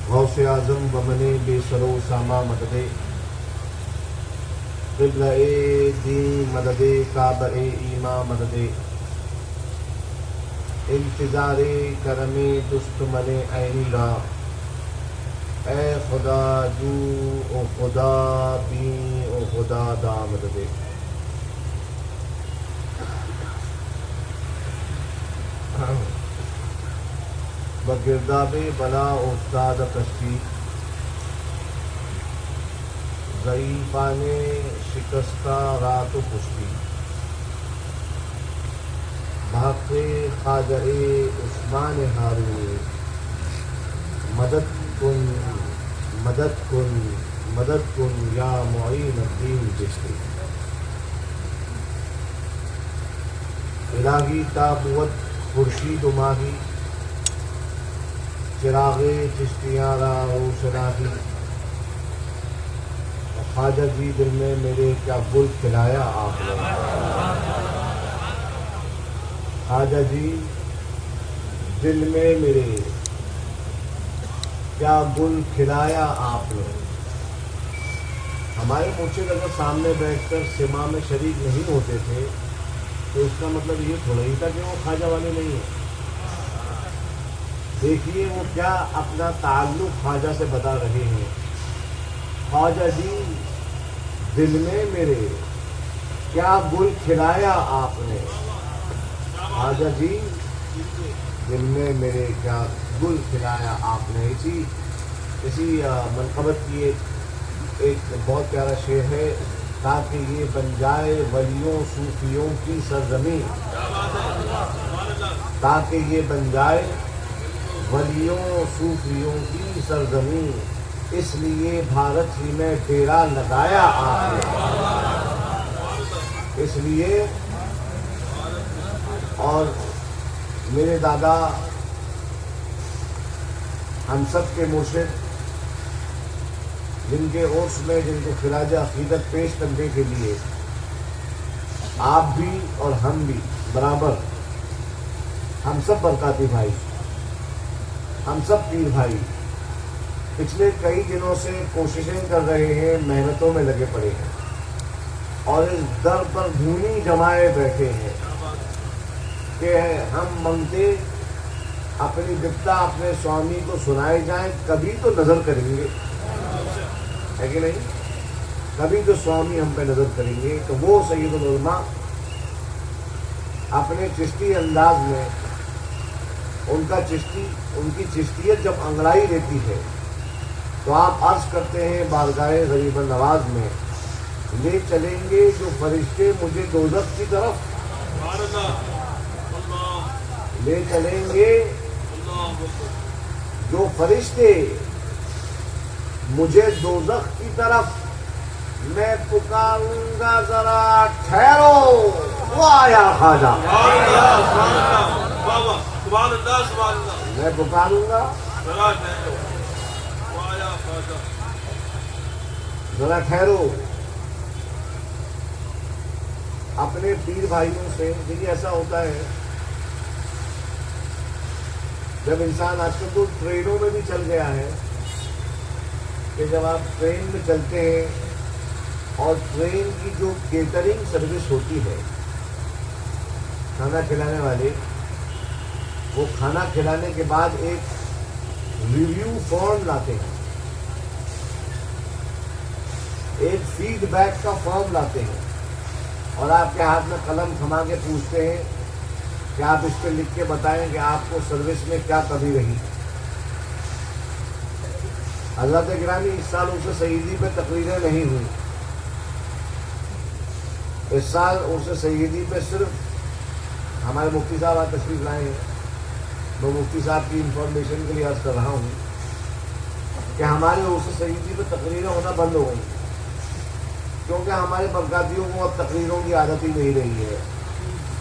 غوث اعظم بمنے بے سرو ساما مددے قبلہ دین مددے کعبہ ایماں مددے انتظار کرم دست منے عینی را اے خدا جو او خدا بی او خدا دا مددے بگرداب بلا استاد کشتی ضعیفان شکستہ رات و کشتی بحق خواجہ عثمان ہارون مدد کن مدد کن مدد کن یا معین الدین چشتی الہی تابوت خورشید و ماہی چراغ چشتیاں را روشناہی خواجہ جی دل میں میرے کیا گل کھلایا آپ نے خواجہ جی دل میں میرے کیا گل کھلایا آپ نے ہمارے مرشد اگر سامنے بیٹھ کر سما میں شریک نہیں ہوتے تھے تو اس کا مطلب یہ تھوڑا ہی تھا کہ وہ خواجہ والے نہیں ہیں. دیکھیے وہ کیا اپنا تعلق خواجہ سے بتا رہے ہیں. خواجہ جی دل میں میرے کیا گل کھلایا آپ نے خواجہ جی دل میں میرے کیا گل کھلایا آپ نے. اسی منقبت کی ایک بہت پیارا شعر ہے تاکہ یہ بن جائے ولیوں صوفیوں کی سرزمین تاکہ یہ بن جائے ولیوں صوفیوں کی سرزمین اس لیے بھارت ہی میں ڈیرا لگایا آپ نے اس لیے. اور میرے دادا ہم سب کے مرشد جن کے عرس میں جن کو خراج عقیدت پیش کرنے کے لیے آپ بھی اور ہم بھی برابر ہم سب برکاتی بھائی ہم سب پیر بھائی پچھلے کئی دنوں سے کوششیں کر رہے ہیں محنتوں میں لگے پڑے ہیں اور اس در پر دھونی جمائے بیٹھے ہیں کہ ہم منگتے اپنی بپتا اپنے سوامی کو سنائے جائیں کبھی تو نظر کریں گے ہے کہ نہیں کبھی تو سوامی ہم پہ نظر کریں گے. تو وہ سید العلماء اپنے چشتی انداز میں ان کی چشتیت جب انگڑائی لیتی ہے تو آپ عرض کرتے ہیں بارگاہ غریب نواز میں لے چلیں گے جو فرشتے مجھے دوزخ کی طرف لے چلیں گے جو فرشتے مجھے دوزخ کی طرف میں پکاروں گا ذرا ٹھہرو وہ آیا خواجہ میں پکاروں گا ذرا ٹھہرو. اپنے پیر بھائیوں سے دیکھیے ایسا ہوتا ہے جب انسان آج کل تو ٹرینوں میں بھی چل گیا ہے کہ جب آپ ٹرین میں چلتے ہیں اور ٹرین کی جو کیٹرنگ سروس ہوتی ہے کھانا کھلانے والے وہ کھانا کھلانے کے بعد ایک ریویو فارم لاتے ہیں ایک فیڈ بیک کا فارم لاتے ہیں اور آپ کے ہاتھ میں قلم تھما کے پوچھتے ہیں کہ آپ اس پہ لکھ کے بتائیں کہ آپ کو سروس میں کیا کمی رہی. حضرت گرامی اس سال عرس سیدی پہ تقریریں نہیں ہوئی. اس سال عرس سیدی پہ صرف ہمارے مفتی صاحب آج تشریف لائے ہیں. میں مفتی صاحب کی انفارمیشن کے لیے عرض کر رہا ہوں کہ ہمارے عرس سیدی پہ تقریریں ہونا بند ہو گئی کیونکہ ہمارے برکاتیوں کو اب تقریروں کی عادت ہی نہیں رہی ہے.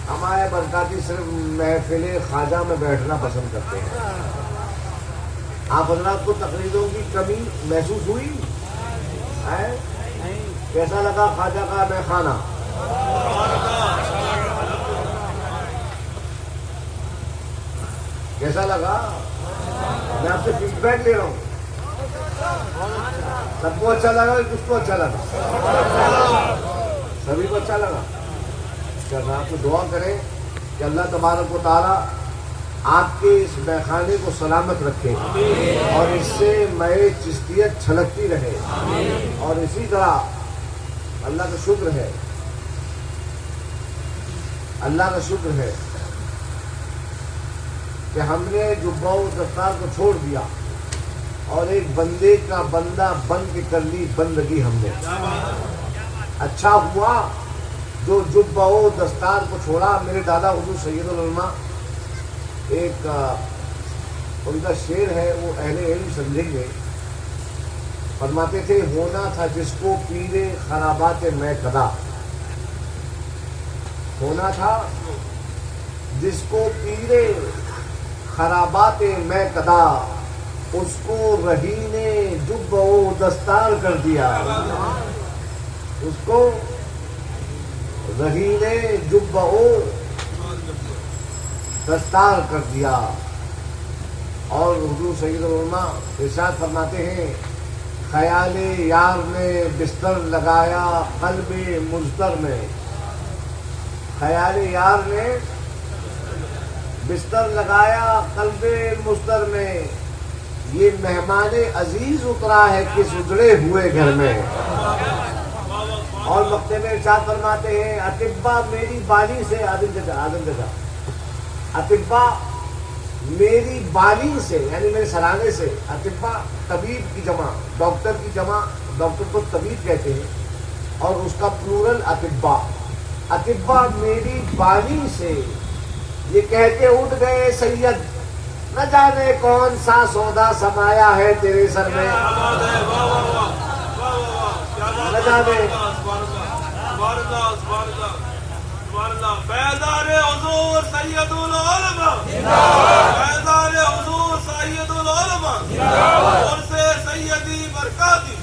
ہمارے برکاتی صرف محفل خواجہ میں بیٹھنا پسند کرتے ہیں. آپ حضرات کو تقریروں کی کمی محسوس ہوئی ہے؟ کیسا لگا خواجہ کا میں خانہ؟ کیسا لگا؟ میں آپ سے فیڈ بیک لے رہا ہوں. سب کو اچھا لگا کہ کس کو اچھا لگا؟ سبھی کو اچھا لگا. چلنا آپ کو دعا کریں کہ اللہ تبارک و تعالیٰ آپ کے اس میخانے کو سلامت رکھے اور اس سے مئے چشتیت چھلکتی رہے. اور اسی طرح اللہ کا شکر ہے، اللہ کا شکر ہے کہ ہم نے جبہ و دستار کو چھوڑ دیا اور ایک بندے کا بندہ بن کے کر لی بندگی ہم نے. اچھا ہوا جو جبہ و دستار کو چھوڑا. میرے دادا حضور سید العلماء ایک ان کا شعر ہے، وہ اہل علم سمجھیں گے. فرماتے تھے ہونا تھا جس کو پیرے خرابات میں کدا، ہونا تھا جس کو پیرے خرابات میں کدا، اس کو رہی نے جبہ و دستار کر دیا. اس کو رہی نے جبہ و دستار کر دیا. اور حضور سید العلماء ارشاد فرماتے ہیں خیال یار نے بستر لگایا قلب مضطر میں. خیال یار نے بستر لگایا قلب مضطر میں، یہ مہمان عزیز اترا ہے کس اجڑے ہوئے گھر میں. اور مقطع میں ارشاد فرماتے ہیں اطباء میری بالی سے آدم جگہ اطباء میری بالی سے یعنی میرے سرانے سے. اطباء طبیب کی جمع، ڈاکٹر کی جمع، ڈاکٹر کو طبیب کہتے ہیں اور اس کا پلورل اطباء. اطباء میری بالی سے یہ کہہ کے اٹھ گئے سید نہ جانے کون سا سودا سمایا ہے تیرے سر میں. نہ جانے بیدار حضور سید العلماء، بیدار حضور سید العلماء، اور سے سیدی برکاتی.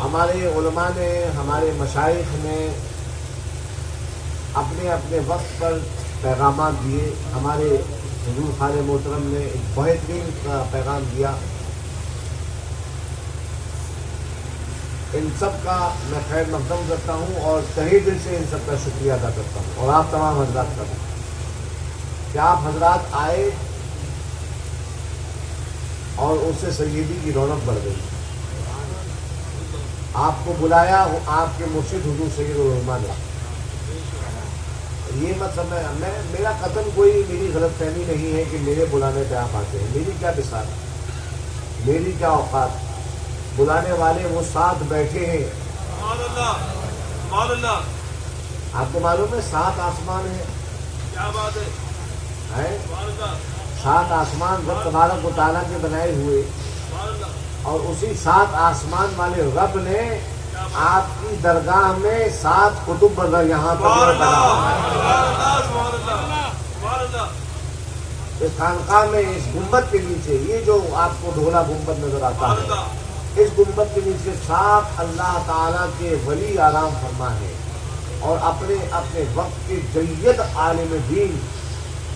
ہمارے علماء نے، ہمارے مشائخ نے اپنے اپنے وقت پر پیغامات دیے. ہمارے حضور خان محترم نے ایک بہترین پیغام دیا. ان سب کا میں خیر مقدم کرتا ہوں اور تہہ دل سے ان سب کا شکریہ ادا کرتا ہوں. اور آپ تمام حضرات کا کہ آپ حضرات آئے اور اس سے سیدی کی رونق بڑھ گئی. آپ کو بلایا آپ کے مرشد حضور سید العلماء نے. یہ مت سمجھ میرا قتل کوئی میری غلط فہمی نہیں ہے کہ میرے بلانے پہ آپ آتے ہیں. میری کیا بساط، میری کیا اوقات. بلانے والے وہ ساتھ بیٹھے ہیں. سبحان اللہ، سبحان اللہ. آپ کو معلوم ہے 7 آسمان ہیں. کیا بات ہے. سبحان اللہ، 7 آسمان رب تبارک و تعالیٰ کے بنائے ہوئے، سبحان اللہ. اور اسی 7 آسمان والے رب نے آپ کی درگاہ میں 7 کتب یہاں پر سبحان اللہ، بنایا. سبحان اللہ، سبحان اللہ، سبحان اللہ. اس خانقاہ میں اس گنبد کے نیچے یہ جو آپ کو ڈھولا گنبد نظر آتا سبحان ہے، اللہ. اس گنبد کے نیچے 7 اللہ تعالیٰ کے ولی آرام فرما ہے اور اپنے اپنے وقت کے جید عالم دین.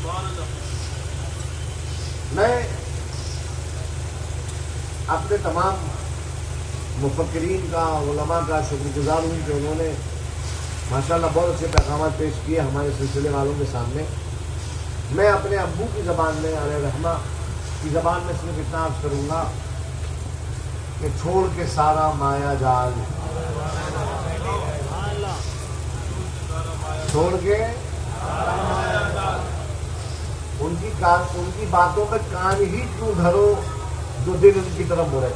سبحان اللہ. میں اپنے تمام مفکرین کا، علماء کا شکر گزار ہوں کہ انہوں نے ماشاءاللہ بہت اچھے پیغامات پیش کیے ہمارے سلسلے والوں کے سامنے. میں اپنے ابو کی زبان میں علیہ رحمہ کی زبان میں صرف اتنا عرض کروں گا کہ چھوڑ کے سارا مایا جال، چھوڑ کے ان کی باتوں پہ کان ہی کیوں دھرو جو دل ان کی طرف مڑے.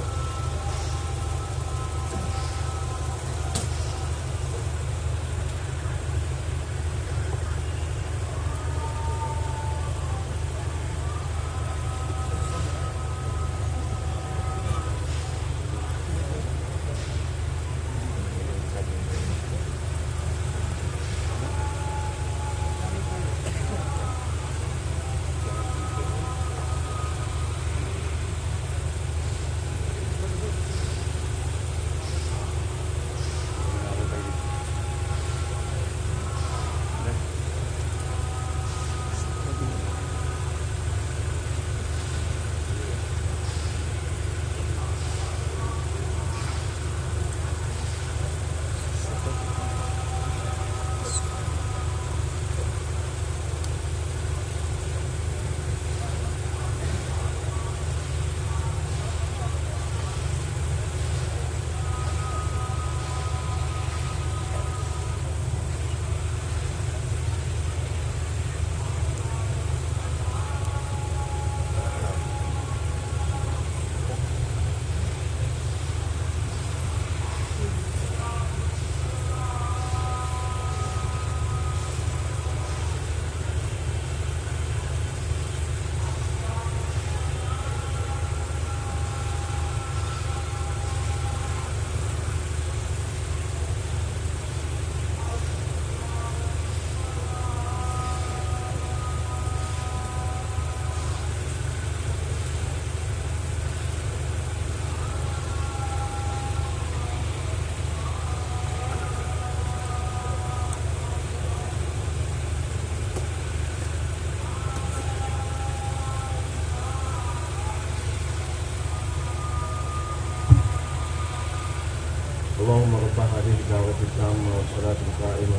اللهم رب هذه الدعوة التامة والصلاة القائمة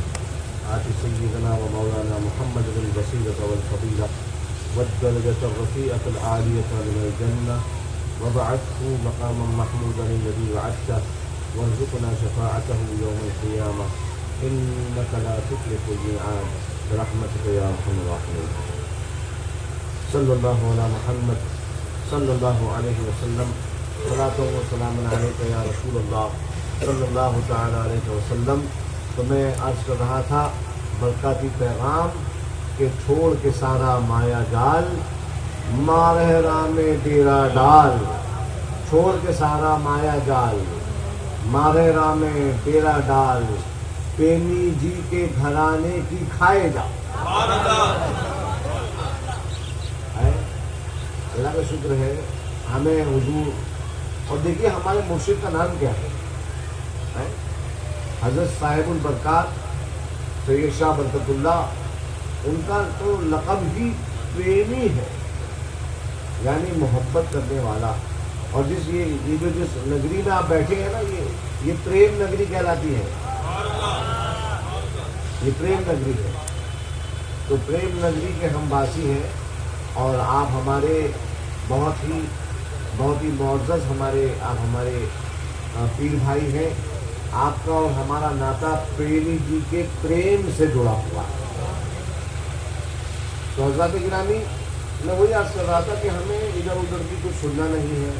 آت سيدنا ومولانا محمد الوسيلة والفضيلة والدرجة الرفيعة العالية من الجنة وابعثه مقاما محمودا الذي وعدته وارزقنا شفاعته يوم القيامة إنك لا تخلف الميعاد برحمتك يا أرحم الراحمين. صلی اللہ علی محمد صلی اللہ علیہ وسلم صلاۃ و سلام علیک یا رسول اللہ صلی اللہ تعالی علیہ وسلم. تو میں عرض کر رہا تھا برکاتی پیغام کہ چھوڑ کے سارا مایا جال مارہ رام ڈیرا ڈال. چھوڑ کے سارا مایا جال مارہ رام ڈیرا ڈال. پینی جی کے گھرانے کی کھائے جا. اللہ کا شکر ہے ہمیں حضور. اور دیکھیے ہمارے مرشد کا نام کیا ہے؟ حضرت صاحب البرکات سید شاہ برکت اللہ. ان کا تو لقب ہی پریمی ہے، یعنی محبت کرنے والا. اور جس نگری میں آپ بیٹھے ہیں نا، یہ پریم نگری کہلاتی ہے. یہ پریم نگری ہے. تو پریم نگری کے ہم باسی ہیں اور آپ ہمارے بہت ہی معزز آپ ہمارے پیر بھائی ہیں. آپ کا اور ہمارا ناطہ پریمی جی کے پریم سے جڑا ہوا ہے. تو حضرات گرامی، میں وہی عرض کر رہا تھا کہ ہمیں ادھر ادھر کی کچھ سننا نہیں ہے.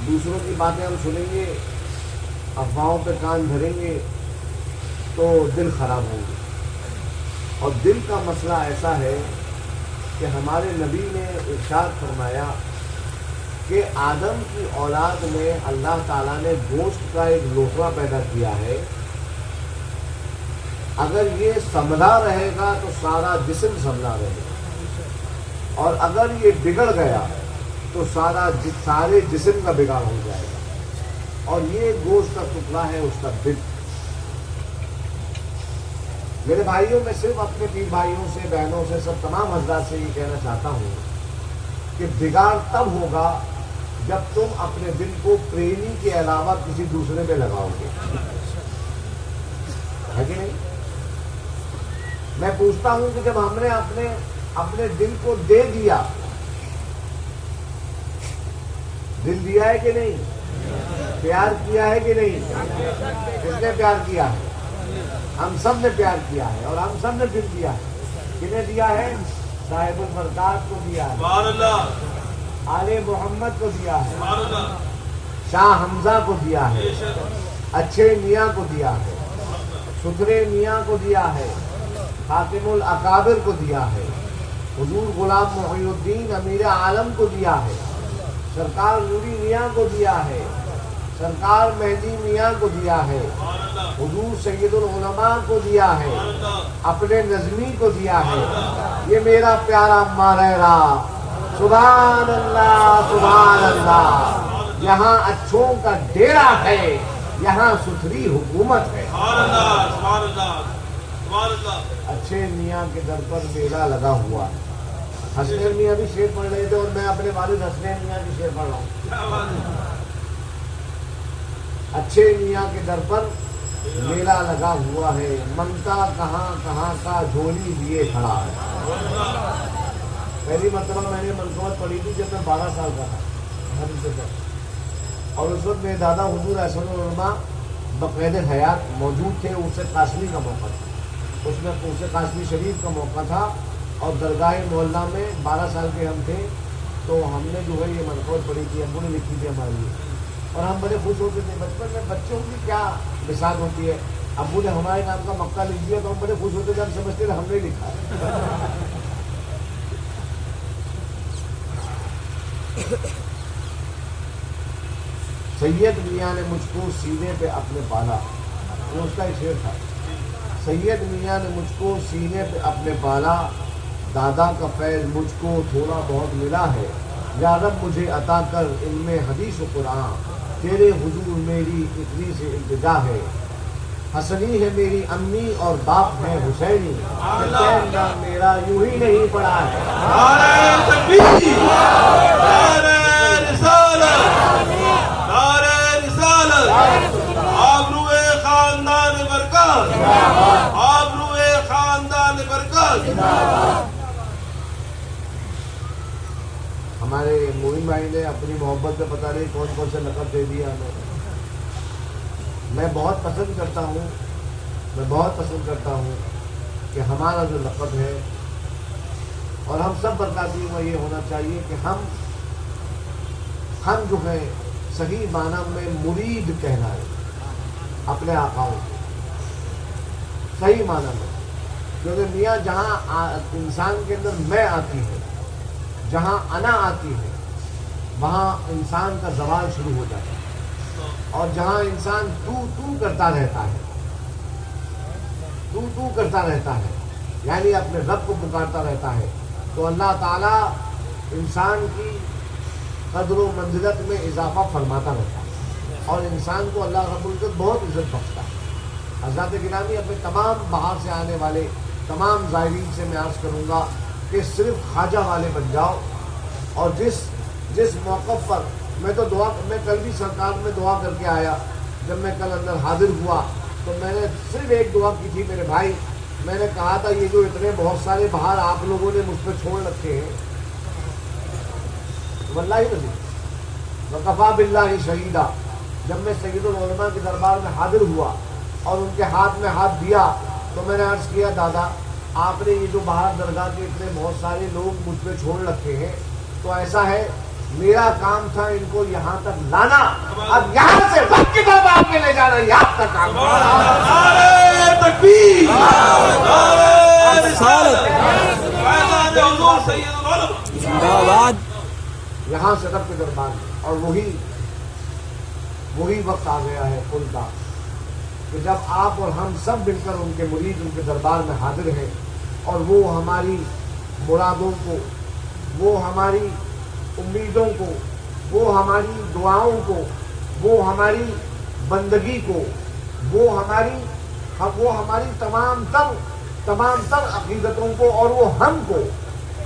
دوسروں کی باتیں ہم سنیں گے، افواہوں پہ کان دھریں گے تو دل خراب ہوں گے. اور دل کا مسئلہ ایسا ہے کہ ہمارے نبی نے ارشاد فرمایا کہ آدم کی اولاد میں اللہ تعالیٰ نے گوشت کا ایک لوٹا پیدا کیا ہے. اگر یہ سنبھلا رہے گا تو سارا جسم سنبھلا رہے گا، اور اگر یہ بگڑ گیا تو سارے جسم کا بگاڑ ہو جائے گا. اور یہ گوشت کا ٹکڑا ہے اس کا دل. میرے بھائیوں، میں صرف اپنے پیر بھائیوں سے، بہنوں سے، سب تمام حضرات سے یہ کہنا چاہتا ہوں کہ بگاڑ تب ہوگا جب تم اپنے دل کو پریمی کے علاوہ کسی دوسرے پہ لگاؤ گے. ہے کہ نہیں؟ میں پوچھتا ہوں کہ جب ہم نے اپنے دل کو دے دیا، دل دیا ہے کہ نہیں؟ پیار کیا ہے کہ نہیں؟ کس نے پیار کیا ہے؟ ہم سب نے پیار کیا ہے، اور ہم سب نے دل دیا ہے. کنہیں دیا ہے؟ صاحب البرکات کو دیا ہے، آل محمد کو دیا ہے، شاہ حمزہ کو دیا ہے، اچھے میاں کو دیا ہے، ستھرے میاں کو دیا ہے، خاتم الاکابر کو دیا ہے، حضور غلام محی الدین امیر عالم کو دیا ہے، سرکار نوری میاں کو دیا ہے، سرکار مہدی میاں کو دیا ہے، حضور سید العلماء کو دیا ہے، اپنے نظمی کو دیا ہے. یہ میرا پیارا مارہرا. سبحان اللہ سبحان اللہ. یہاں اچھوں کا ڈیرا ہے، یہاں ستھری حکومت ہے. اچھے میاں کے در پر میلہ لگا ہوا ہے. حسنین میاں بھی شعر پڑھ رہے تھے اور میں اپنے والد حسنین میاں کی شعر پڑھ رہا ہوں. اچھے میاں کے در پر میلہ لگا ہوا ہے، منتا کہاں کہاں کا جھولی لیے کھڑا ہے. پہلی مرتبہ میں نے منقبت پڑھی تھی جب میں 12 سال کا تھا، اور اس وقت میرے دادا حضور احسن العلماء بقید حیات موجود تھے. اس سے قاسمی کا موقع تھا، اس سے قاسمی شریف کا موقع تھا، اور درگاہ محلہ میں 12 سال کے ہم تھے. تو ہم نے جو ہے یہ منقبت پڑھی تھی، ابو نے لکھی تھی ہمارے لیے، اور ہم بڑے خوش ہوتے تھے. بچپن میں بچوں کی کیا مثال ہوتی ہے. ابو نے ہمارے نام کا مکہ لکھ دیا تو ہم بڑے خوش ہوتے تھے، ہم سمجھتے تھے ہم نے لکھا ہے. سید میاں نے مجھ کو سینے پہ اپنے پالا. وہ اس کا ایک شعر تھا. سید میاں نے مجھ کو سینے پہ اپنے پالا، دادا کا فیض مجھ کو تھوڑا بہت ملا ہے. یا رب مجھے عطا کر علم حدیث و قرآن، تیرے حضور میری اتنی سے التجا ہے. حسنی ہے میری امی اور باپ ہے حسینی، حسین نام میرا یوں ہی نہیں پڑا ہے. ہمارے موین بھائی نے اپنی محبت میں پتہ نہیں کون کون سے لقب دے دیا ہمیں. میں بہت پسند کرتا ہوں کہ ہمارا جو لقب ہے اور ہم سب برکاتیوں میں یہ ہونا چاہیے کہ ہم جو ہے صحیح معنی میں مرید کہلائیں اپنے آقاؤں کو صحیح معنی میں. کیونکہ میاں جہاں انسان کے اندر میں آتی ہے، جہاں انا آتی ہے، وہاں انسان کا زوال شروع ہو جاتا ہے. اور جہاں انسان تو کرتا رہتا ہے یعنی اپنے رب کو پکارتا رہتا ہے، تو اللہ تعالیٰ انسان کی قدر و منزلت میں اضافہ فرماتا رہتا ہے اور انسان کو اللہ رب العزت بہت عزت بخشتا ہے. حضرات گرامی، اپنے تمام باہر سے آنے والے تمام زائرین سے میں عرض کروں گا کہ صرف خواجہ والے بن جاؤ. اور جس موقف پر میں کل بھی سرکار میں دعا کر کے آیا. جب میں کل اندر حاضر ہوا تو میں نے صرف ایک دعا کی تھی میرے بھائی. میں نے کہا تھا یہ جو اتنے بہت سارے باہر آپ لوگوں نے مجھ پہ چھوڑ رکھے ہیں، واللہ نہیں وکفا باللہ شہیدہ، جب میں سید العلماء کے دربار میں حاضر ہوا اور ان کے ہاتھ میں ہاتھ دیا تو میں نے عرض کیا دادا آپ نے یہ جو باہر درگاہ کے اتنے بہت سارے لوگ مجھ پہ چھوڑ رکھے ہیں، تو ایسا ہے میرا کام تھا ان کو یہاں تک لانا، اب یہاں سے رب کی دربار میں لے جانا یہ آپ کا کام ہے. تکبیر، یہاں سے رب کے دربار میں. اور وہی وقت آ گیا ہے ان کا کہ جب آپ اور ہم سب مل کر ان کے مرید ان کے دربار میں حاضر ہیں اور وہ ہماری مرادوں کو، وہ ہماری امیدوں کو، وہ ہماری دعاؤں کو، وہ ہماری بندگی کو، وہ ہماری تمام تر عقیدتوں کو اور وہ ہم کو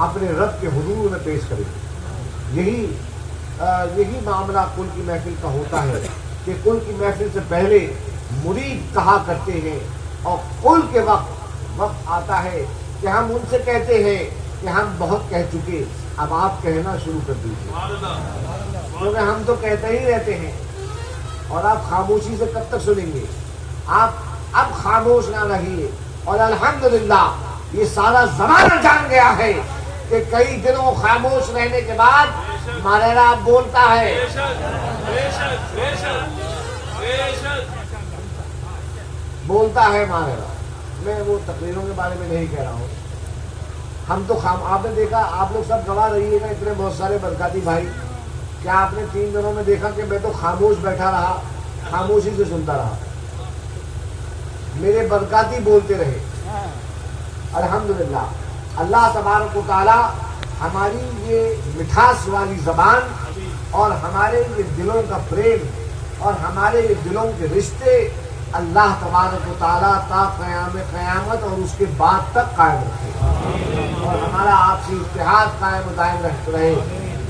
اپنے رب کے حضور میں پیش کریں گے. یہی معاملہ کل کی محفل کا ہوتا ہے کہ کل کی محفل سے پہلے مرید کہا کرتے ہیں اور کل کے وقت آتا ہے کہ ہم ان سے کہتے ہیں کہ ہم بہت کہہ چکے، اب آپ کہنا شروع کر دیجیے، کیونکہ ہم تو کہتے ہی رہتے ہیں اور آپ خاموشی سے کب تک سنیں گے. آپ اب خاموش نہ رہیے. اور الحمدللہ یہ سارا زمانہ جان گیا ہے کہ کئی دنوں خاموش رہنے کے بعد ماریرا بولتا ہے. بولتا ہے ماریرا. میں وہ تقریروں کے بارے میں نہیں کہہ رہا ہوں. ہم تو آپ نے دیکھا، آپ لوگ سب گواہ رہیے گا، اتنے بہت سارے برکاتی بھائی، کیا آپ نے 3 دنوں میں دیکھا کہ میں تو خاموش بیٹھا رہا، خاموشی سے سنتا رہا. میرے برکاتی بولتے رہے. الحمدللہ اللہ تبارک و تعالی ہماری یہ مٹھاس والی زبان اور ہمارے یہ دلوں کا پریم اور ہمارے یہ دلوں کے رشتے اللہ تبارک و تعالی تا قیامت اور اس کے بعد تک قائم رکھے اور ہمارا آپسی اتحاد قائم و دائم رہے.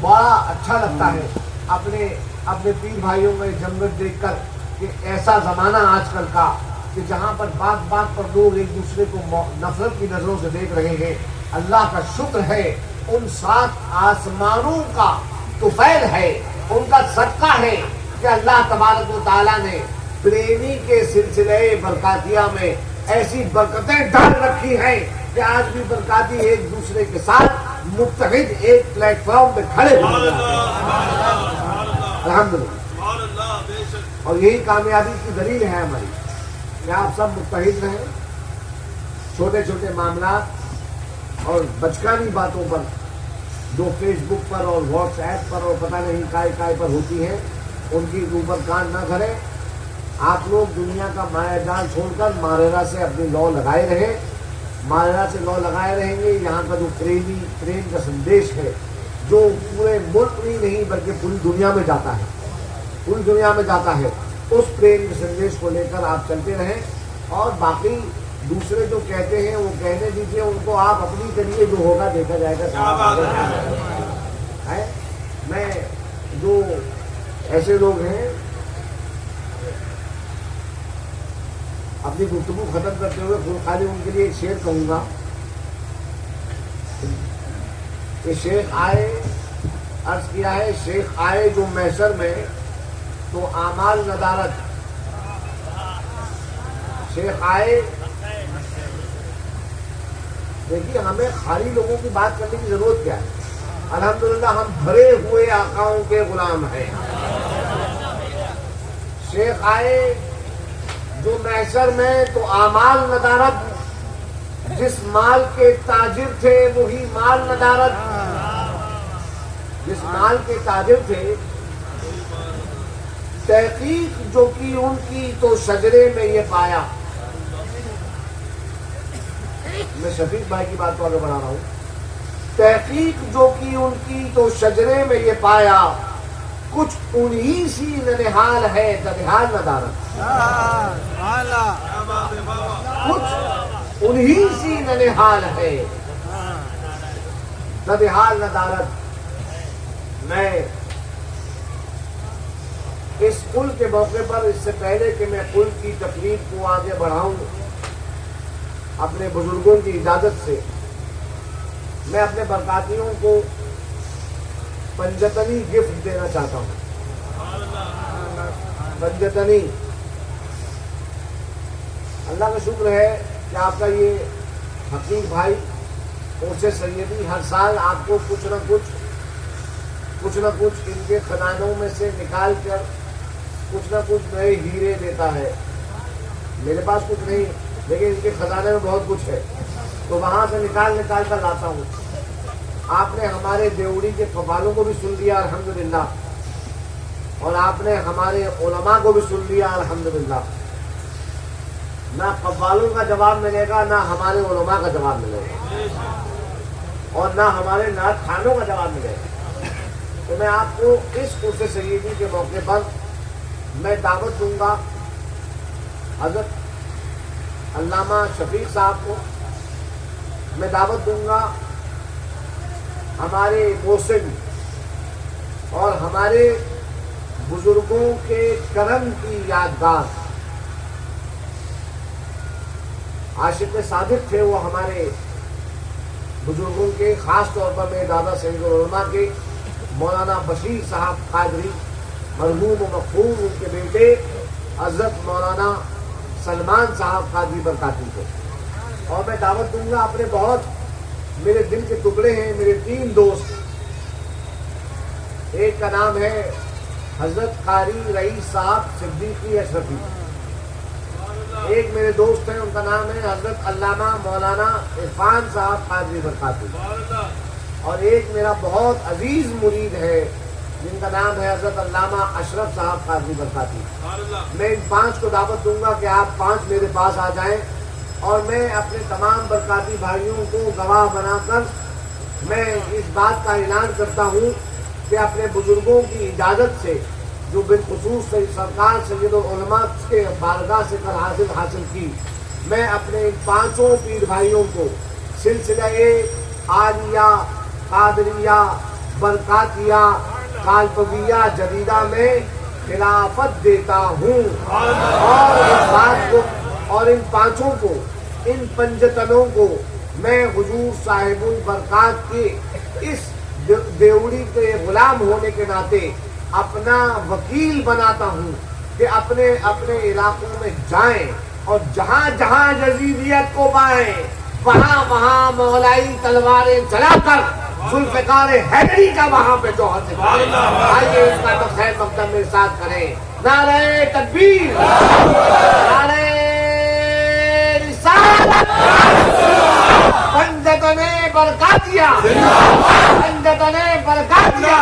بڑا اچھا لگتا ہے اپنے پیر بھائیوں میں جمگٹ دیکھ کر کہ ایسا زمانہ آج کل کا کہ جہاں پر بات پر لوگ ایک دوسرے کو نفرت کی نظروں سے دیکھ رہے ہیں. اللہ کا شکر ہے، ان 7 آسمانوں کا طفیل ہے، ان کا صدقہ ہے کہ اللہ تبارک و تعالیٰ نے پریمی کے سلسلے برکاتیہ میں ایسی برکتیں ڈال رکھی ہیں کہ آج بھی برکاتی ایک دوسرے کے ساتھ متحد ایک پلیٹ فارم پہ کھڑے ہوئے ہیں. الحمدللہ. اور یہی کامیابی کی دلیل ہے ہماری کہ آپ سب متحد رہیں. چھوٹے چھوٹے معاملات اور بچکانی باتوں پر جو فیس بک پر اور واٹس ایپ پر اور پتہ نہیں کائے پر ہوتی ہیں ان کی اوپر کان نہ دھریں. آپ لوگ دنیا کا مایا جال چھوڑ کر ماریرا سے اپنی لو لگائے رہیں. ماریرا سے لو لگائے رہیں گے. یہاں کا جو پریم کا سندیش ہے جو پورے ملک میں نہیں بلکہ پوری دنیا میں جاتا ہے، پوری دنیا میں جاتا ہے، اس پریم کے سندیش کو لے کر آپ چلتے رہیں. اور باقی دوسرے جو کہتے ہیں وہ کہنے دیجیے ان کو. آپ اپنی ذریعے جو ہوگا دیکھا جائے گا. میں جو ایسے لوگ ہیں اپنی گفتگو ختم کرتے ہوئے خالی ان کے لیے ایک شعر کہوں گا. کہ شیخ آئے عرض کیا ہے شیخ آئے جو محشر میں تو اعمال ندارت. شیخ آئے، دیکھیے ہمیں خالی لوگوں کی بات کرنے کی ضرورت کیا ہے؟ الحمدللہ ہم بھرے ہوئے آقاؤں کے غلام ہیں. شیخ آئے جو محشر میں تو اعمال ندارت. جس مال کے تاجر تھے وہی مال ندارت. جس مال کے تاجر تھے تحقیق جو کی ان کی تو شجرے میں یہ پایا. میں شفیق بھائی کی بات کو آگے بڑھا رہا ہوں. تحقیق جو کی ان کی تو شجرے میں یہ پایا. کچھ انہی سی ننہال ہے ددحال ندارت. کچھ انہی سی ننہال ہے ددحال ندارت. میں اس قل کے موقع پر اس سے پہلے کہ میں قل کی تقریب کو آگے بڑھاؤں اپنے بزرگوں کی اجازت سے میں اپنے برکاتیوں کو پنجتنی گفٹ دینا چاہتا ہوں. پنجتنی. اللہ کا شکر ہے کہ آپ کا یہ حقیق بھائی اوسے سیدی ہر سال آپ کو کچھ نہ کچھ ان کے خزانوں میں سے نکال کر کچھ نہ کچھ نئے ہیرے دیتا ہے. میرے پاس کچھ نہیں لیکن ان کے خزانے میں بہت کچھ ہے تو وہاں سے نکال کر لاتا ہوں. آپ نے ہمارے دیوڑی کے قوالوں کو بھی سن لیا الحمدللہ، اور آپ نے ہمارے علماء کو بھی سن لیا الحمدللہ. نہ قوالوں کا جواب ملے گا نہ ہمارے علماء کا جواب ملے گا اور نہ ہمارے نعت خانوں کا جواب ملے گا. تو میں آپ کو اس عرص سیدی کے موقع پر میں دعوت دوں گا حضرت علامہ شفیق صاحب کو. میں دعوت دوں گا ہمارے محسن اور ہمارے بزرگوں کے کرم کی یادگار. عاشق صادق تھے وہ ہمارے بزرگوں کے، خاص طور پر میرے دادا سید العلماء کے مولانا بشیر صاحب قادری مرحوم و مغفور، ان کے بیٹے حضرت مولانا سلمان صاحب قادری برکاتی کو. اور میں دعوت دوں گا اپنے بہت میرے دل کے ٹکڑے ہیں میرے 3 دوست. ایک کا نام ہے حضرت قاری رئیس صاحب صدیقی اشرفی. ایک میرے دوست ہیں ان کا نام ہے حضرت علامہ مولانا عرفان صاحب قادری برکاتی. اور ایک میرا بہت عزیز مرید ہے جن کا نام ہے حضرت علامہ اشرف صاحب قادری برکاتی. میں ان 5 کو دعوت دوں گا کہ آپ 5 میرے پاس آ جائیں اور میں اپنے تمام برکاتی بھائیوں کو گواہ بنا کر میں اس بات کا اعلان کرتا ہوں کہ اپنے بزرگوں کی اجازت سے جو بالخصوص سرکار سید العلماء کے بارگاہ سے کر حاصل کی، میں اپنے ان 5 پیر بھائیوں کو سلسلہ عالیہ، قادریہ، برکاتیہ، کالپویہ جدیدہ میں خلافت دیتا ہوں. اور اس بات کو اور ان 5 کو، ان پنجتنوں کو میں حضور صاحب البرکات کے اس دیوڑی کے غلام ہونے کے ناطے اپنا وکیل بناتا ہوں کہ اپنے علاقوں میں جائیں اور جہاں جہاں یزیدیت کو پائیں وہاں مولائی تلواریں چلا کر ذوالفقار حیدری کا وہاں پہ جوہر سے آئیے اس کا تو خیر مقدم میرے ساتھ کریں. نعرہ تکبیر، نعرہ رسالت، پنجتنے برکاتیہ، پنجتنے برکاتیہ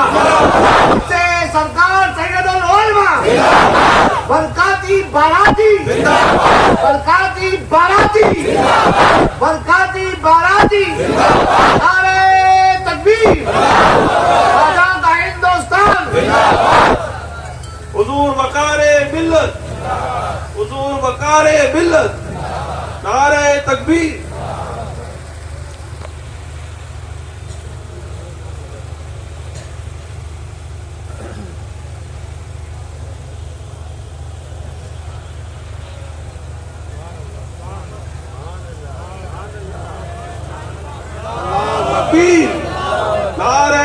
سے سرکار سید العلماء برکاتی باراتی، برکاتی باراتی، برکاتی باراتی. نعرہ تکبیر، آزاد ہندوستان. حضور وقار ملت، حضور وقار ملت. نعرہ تکبیر. نعرہ